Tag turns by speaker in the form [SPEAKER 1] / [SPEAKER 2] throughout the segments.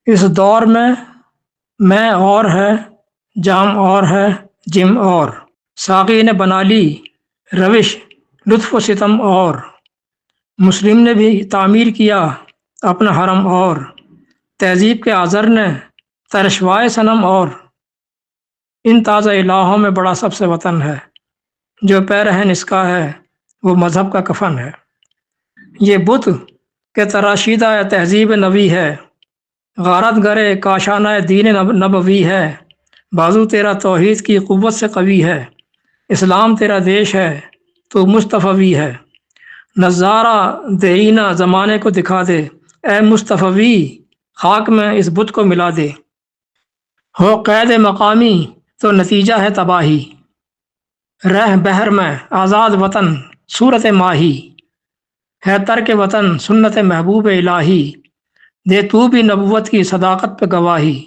[SPEAKER 1] اس دور میں اور ہے، جام اور ہے، جم اور ساقی نے بنا لی روش لطف و ستم اور مسلم نے بھی تعمیر کیا اپنا حرم اور تہذیب کے آذر نے ترشوائے صنم اور ان تازہ الہوں میں بڑا سب سے وطن ہے، جو پیرہن اس کا ہے وہ مذہب کا کفن ہے۔ یہ بت کے تراشیدہ تہذیب نبی ہے، غارت گرے کاشانہ دین نبوی ہے۔ بازو تیرا توحید کی قوت سے قوی ہے، اسلام تیرا دیش ہے تو مصطفی ہے۔ نظارہ دینا زمانے کو دکھا دے، اے مصطفی خاک میں اس بت کو ملا دے۔ ہو قید مقامی تو نتیجہ ہے تباہی، رہ بحر میں آزاد وطن صورت ماہی۔ ہے ترک وطن سنت محبوب الہی، دے تو بھی نبوت کی صداقت پہ گواہی۔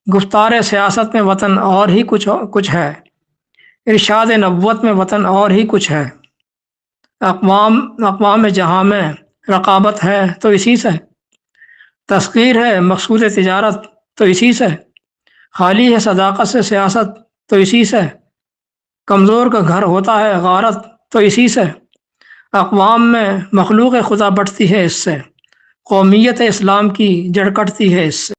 [SPEAKER 1] گفتار سیاست میں وطن اور ہی کچھ ہے، ارشاد نبوت میں وطن اور ہی کچھ ہے۔ اقوام جہاں میں رقابت ہے تو اسی سے، تسخیر ہے مقصود تجارت تو اسی سے، خالی ہے صداقت سے سیاست تو اسی سے، کمزور کا گھر ہوتا ہے غارت تو اسی سے۔ اقوام میں مخلوق خدا بٹتی ہے اس سے، قومیت اسلام کی جڑ کٹتی ہے اس سے۔